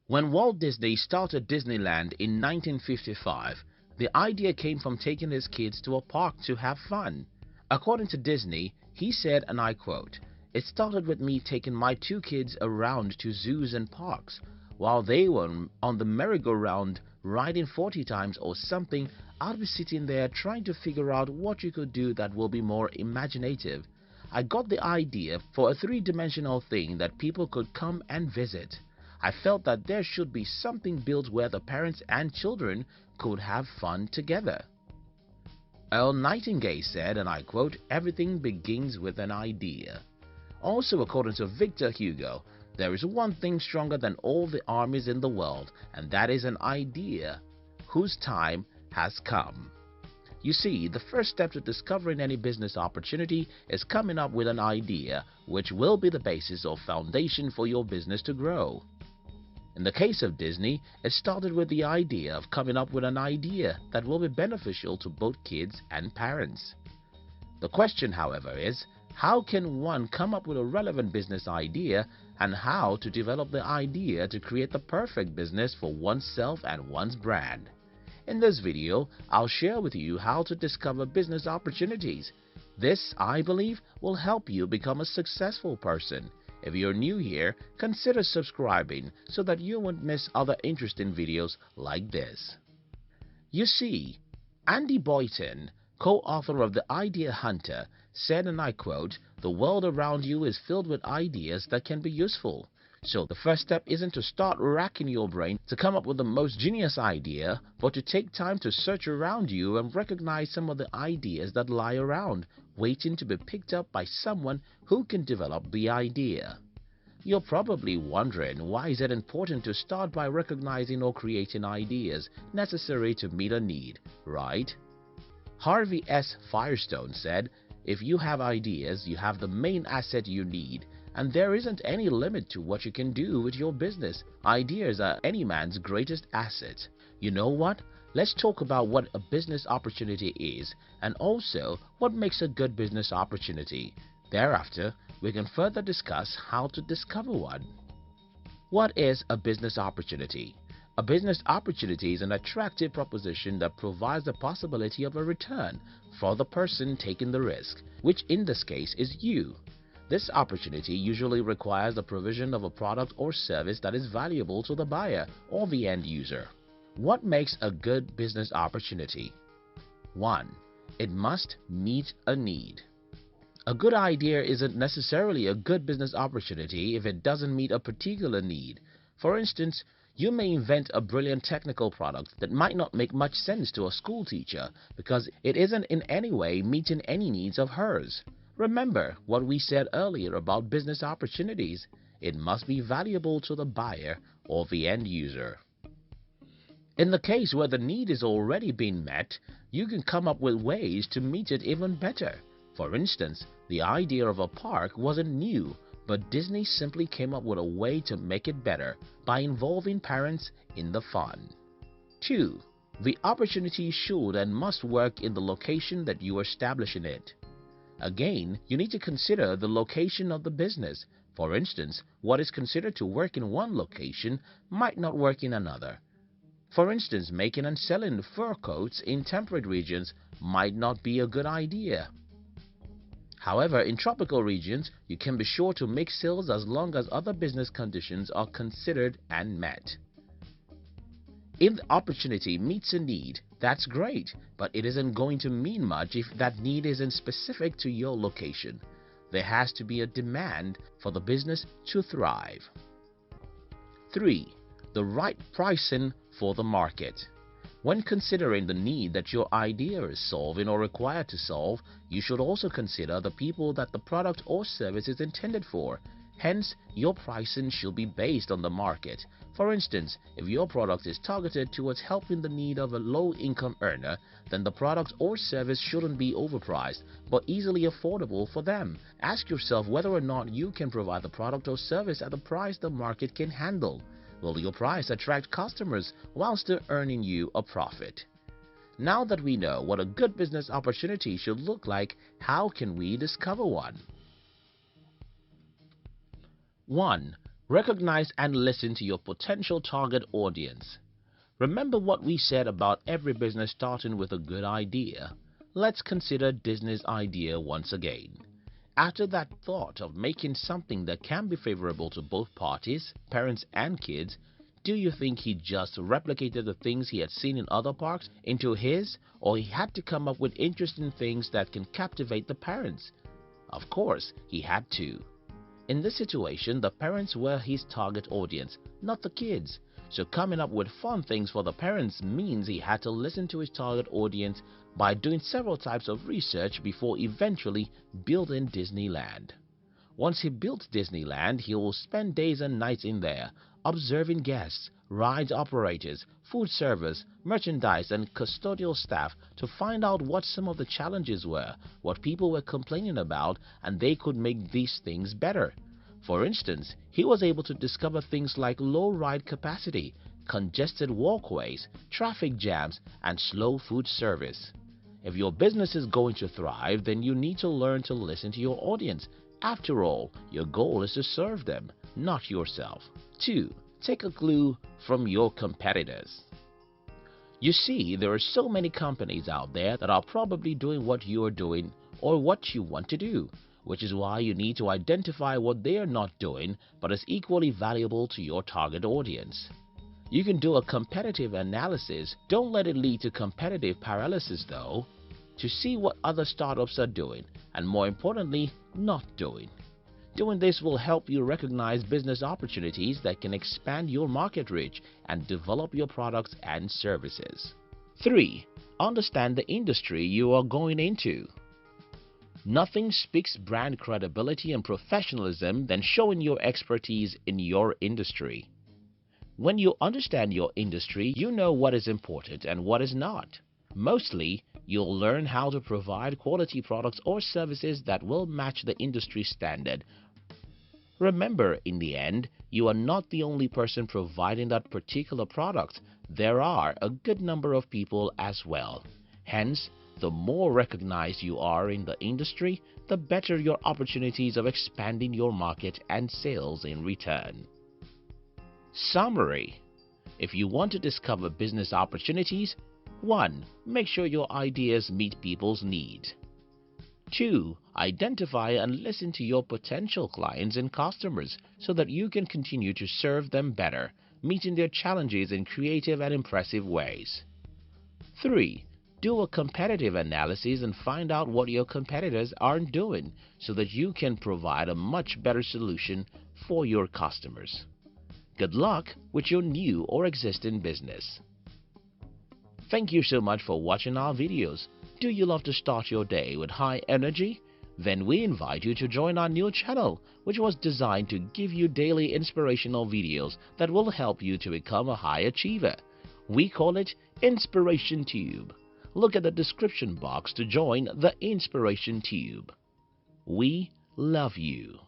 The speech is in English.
When Walt Disney started Disneyland in 1955, the idea came from taking his kids to a park to have fun. According to Disney, he said, and I quote, "It started with me taking my two kids around to zoos and parks. While they were on the merry-go-round riding 40 times or something, I'd be sitting there trying to figure out what you could do that will be more imaginative. I got the idea for a three-dimensional thing that people could come and visit. I felt that there should be something built where the parents and children could have fun together." Earl Nightingale said, and I quote, "Everything begins with an idea." Also, according to Victor Hugo, there is one thing stronger than all the armies in the world, and that is an idea whose time has come. You see, the first step to discovering any business opportunity is coming up with an idea, which will be the basis or foundation for your business to grow. In the case of Disney, it started with the idea of coming up with an idea that will be beneficial to both kids and parents. The question, however, is how can one come up with a relevant business idea, and how to develop the idea to create the perfect business for oneself and one's brand. In this video, I'll share with you how to discover business opportunities. This, I believe, will help you become a successful person. If you're new here, consider subscribing so that you won't miss other interesting videos like this. You see, Andy Boynton, co-author of The Idea Hunter, said, and I quote, "The world around you is filled with ideas that can be useful. So the first step isn't to start racking your brain to come up with the most genius idea, but to take time to search around you and recognize some of the ideas that lie around, waiting to be picked up by someone who can develop the idea." You're probably wondering, why is it important to start by recognizing or creating ideas necessary to meet a need, right? Harvey S. Firestone said, "If you have ideas, you have the main asset you need, and there isn't any limit to what you can do with your business. Ideas are any man's greatest asset." You know what? Let's talk about what a business opportunity is, and also what makes a good business opportunity. Thereafter, we can further discuss how to discover one. What is a business opportunity? A business opportunity is an attractive proposition that provides the possibility of a return for the person taking the risk, which in this case is you. This opportunity usually requires the provision of a product or service that is valuable to the buyer or the end user. What makes a good business opportunity? 1. It must meet a need. A good idea isn't necessarily a good business opportunity if it doesn't meet a particular need. For instance, you may invent a brilliant technical product that might not make much sense to a school teacher because it isn't in any way meeting any needs of hers. Remember what we said earlier about business opportunities. It must be valuable to the buyer or the end user. In the case where the need is already being met, you can come up with ways to meet it even better. For instance, the idea of a park wasn't new, but Disney simply came up with a way to make it better by involving parents in the fun. 2. The opportunity should and must work in the location that you are establishing it. Again, you need to consider the location of the business. For instance, what is considered to work in one location might not work in another. For instance, making and selling fur coats in temperate regions might not be a good idea. However, in tropical regions, you can be sure to make sales as long as other business conditions are considered and met. If the opportunity meets a need, that's great, but it isn't going to mean much if that need isn't specific to your location. There has to be a demand for the business to thrive. 3. The right pricing for the market. When considering the need that your idea is solving or required to solve, you should also consider the people that the product or service is intended for. Hence, your pricing should be based on the market. For instance, if your product is targeted towards helping the need of a low-income earner, then the product or service shouldn't be overpriced, but easily affordable for them. Ask yourself whether or not you can provide the product or service at the price the market can handle. Will your price attract customers while still earning you a profit? Now that we know what a good business opportunity should look like, how can we discover one? 1. Recognize and listen to your potential target audience. Remember what we said about every business starting with a good idea? Let's consider Disney's idea once again. After that thought of making something that can be favorable to both parties, parents and kids, do you think he just replicated the things he had seen in other parks into his, or he had to come up with interesting things that can captivate the parents? Of course, he had to. In this situation, the parents were his target audience, not the kids. So coming up with fun things for the parents means he had to listen to his target audience by doing several types of research before eventually building Disneyland. Once he built Disneyland, he will spend days and nights in there, observing guests, ride operators, food servers, merchandise and custodial staff to find out what some of the challenges were, what people were complaining about, and they could make these things better. For instance, he was able to discover things like low ride capacity, congested walkways, traffic jams, and slow food service. If your business is going to thrive, then you need to learn to listen to your audience. After all, your goal is to serve them, not yourself. 2. Take a clue from your competitors. You see, there are so many companies out there that are probably doing what you are doing or what you want to do, which is why you need to identify what they are not doing but is equally valuable to your target audience. You can do a competitive analysis. Don't let it lead to competitive paralysis though, to see what other startups are doing and, more importantly, not doing. Doing this will help you recognize business opportunities that can expand your market reach and develop your products and services. 3. Understand the industry you are going into. Nothing speaks brand credibility and professionalism than showing your expertise in your industry. When you understand your industry, you know what is important and what is not. Mostly, you'll learn how to provide quality products or services that will match the industry standard. Remember, in the end, you are not the only person providing that particular product. There are a good number of people as well. Hence, the more recognized you are in the industry, the better your opportunities of expanding your market and sales in return. Summary: if you want to discover business opportunities, 1. Make sure your ideas meet people's needs. 2. Identify and listen to your potential clients and customers so that you can continue to serve them better, meeting their challenges in creative and impressive ways. 3. Do a competitive analysis and find out what your competitors aren't doing so that you can provide a much better solution for your customers. Good luck with your new or existing business. Thank you so much for watching our videos. Do you love to start your day with high energy? Then we invite you to join our new channel, which was designed to give you daily inspirational videos that will help you to become a high achiever. We call it Inspiration Tube. Look at the description box to join the Inspiration Tube. We love you.